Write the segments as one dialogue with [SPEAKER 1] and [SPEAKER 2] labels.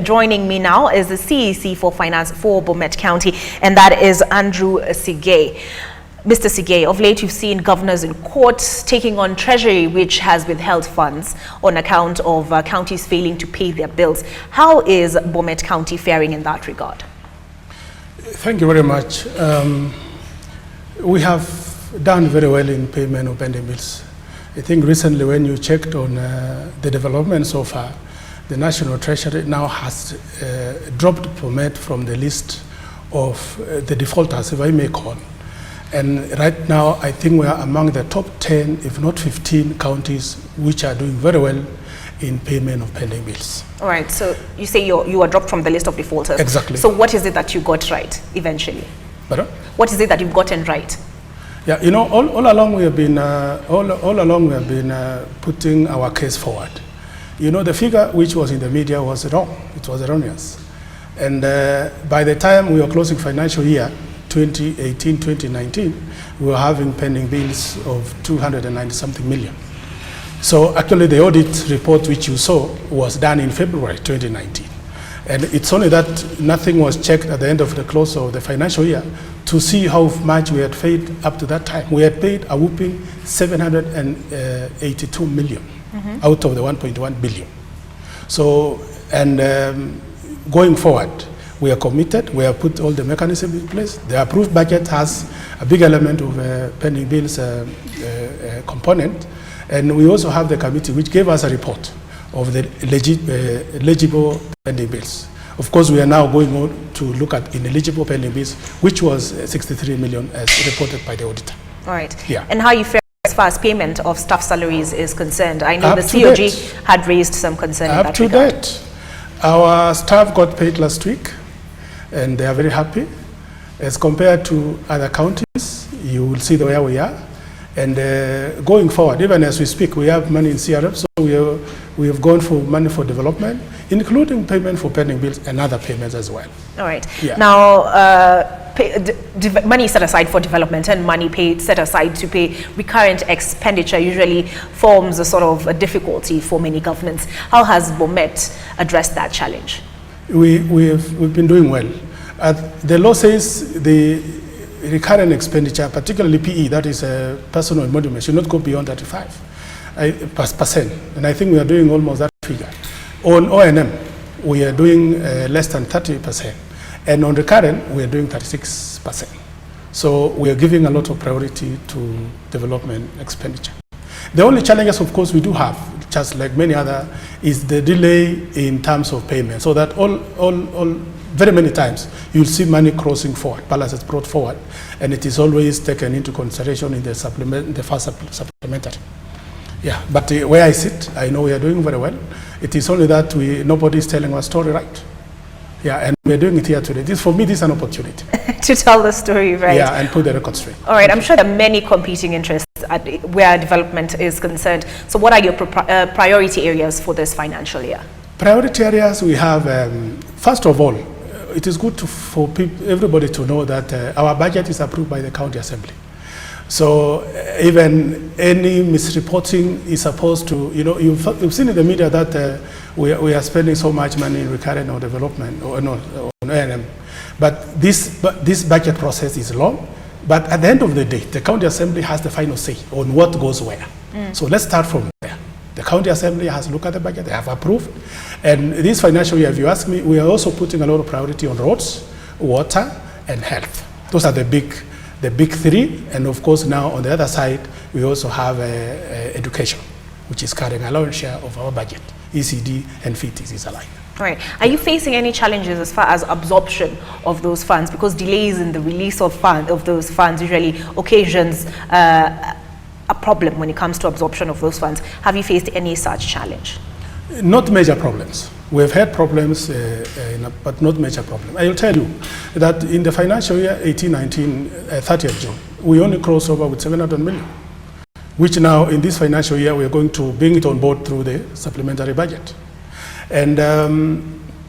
[SPEAKER 1] Joining me now is the CEC for Finance for Bomet County, and that is Andrew Sigei. Mr. Sigei, of late you've seen governors in court taking on Treasury, which has withheld funds on account of counties failing to pay their bills. How is Bomet County faring in that regard?
[SPEAKER 2] Thank you very much. We have done very well in payment of pending bills. I think recently when you checked on the development so far, the National Treasury now has dropped Bomet from the list of the defaulters, if I may call. And right now, I think we are among the top 10, if not 15 counties which are doing very well in payment of pending bills. All right, so you say you are dropped from the list of defaulters. Exactly. So what is it that you got right eventually? Pardon? What is it that you've gotten right? Yeah, you know, all along we have been putting our case forward. You know, the figure which was in the media was wrong. It was erroneous. And by the time we were closing financial year 2018-2019, we were having pending bills of 290-something million. So actually the audit report which you saw was done in February 2019. And it's only that nothing was checked at the end of the close of the financial year to see how much we had paid up to that time. We had paid a whooping 782 million. Out of the 1.1 billion. So, and going forward, we are committed. We have put all the mechanisms in place. The approved budget has a big element of pending bills component. And we also have the committee which gave us a report of the eligible pending bills. Of course, we are now going on to look at ineligible pending bills, which was 63 million as reported by the auditor. All right. Yeah. And how you fare as far as payment of staff salaries is concerned? I know the COG had raised some concern in that regard. Up to date, our staff got paid last week, and they are very happy. As compared to other counties, you will see where we are. And going forward, even as we speak, we have money in CRF, so we have gone for money for development, including payment for pending bills and other payments as well. All right. Yeah. Now, money set aside for development and money set aside to pay recurrent expenditure usually forms a sort of a difficulty for many governments. How has Bomet addressed that challenge? We've been doing well. The law says the recurrent expenditure, particularly PE, that is personal emoluments, should not go beyond 35%. And I think we are doing almost that figure. On O&M, we are doing less than 30%. And on recurrent, we are doing 36%. So we are giving a lot of priority to development expenditure. The only challenges, of course, we do have, just like many other, is the delay in terms of payment. So that very many times, you'll see money crossing forward, balances brought forward, and it is always taken into consideration in the first supplementary. Yeah, but where I sit, I know we are doing very well. It is only that nobody is telling our story right. Yeah, and we're doing it here today. For me, this is an opportunity. To tell the story, right? Yeah, and put the record straight. All right, I'm sure there are many competing interests where development is concerned. So what are your priority areas for this financial year? Priority areas we have, first of all, it is good for everybody to know that our budget is approved by the County Assembly. So even any misreporting is supposed to, you know, you've seen in the media that we are spending so much money in recurrent or development or no, on A&M. But this budget process is long. But at the end of the day, the County Assembly has the final say on what goes where. So let's start from there. The County Assembly has looked at the budget, they have approved. And this financial year, if you ask me, we are also putting a lot of priority on roads, water, and health. Those are the big three. And of course, now on the other side, we also have education, which is carrying a large share of our budget. ECD and FITIS is aligned. All right. Are you facing any challenges as far as absorption of those funds? Because delays in the release of those funds usually occasions a problem when it comes to absorption of those funds. Have you faced any such challenge? Not major problems. We've had problems, but not major problems. I will tell you that in the financial year 18-19, 30th June, we only crossed over with 700 million, which now in this financial year, we are going to bring it on board through the supplementary budget. And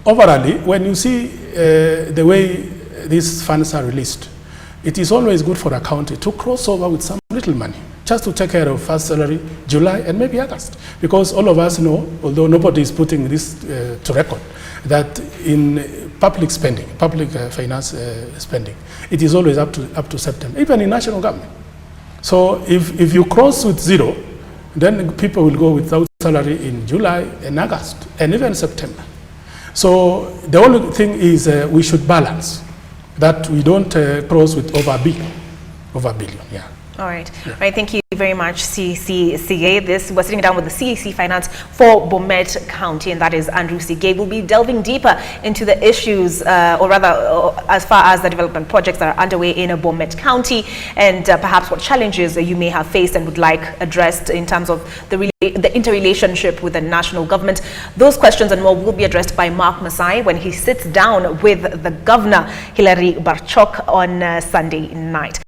[SPEAKER 2] overall, when you see the way these funds are released, it is always good for a county to cross over with some little money. just to take care of first salary, July, and maybe August. Because all of us know, although nobody is putting this to record, that in public spending, public finance spending, it is always up to September, even in national government. So if you cross with zero, then people will go without salary in July and August, and even September. So the only thing is we should balance that we don't cross with over a billion, yeah.
[SPEAKER 1] All right. Yeah. All right. Thank you very much, Sigei. We're sitting down with the CEC Finance for Bomet County, and that is Andrew Sigei. We'll be delving deeper into the issues, or rather, as far as the development projects that are underway in Bomet County, and perhaps what challenges you may have faced and would like addressed in terms of the interrelationship with the national government. Those questions and more will be addressed by Mark Masai when he sits down with the governor, Hilary Barchok, on Sunday night.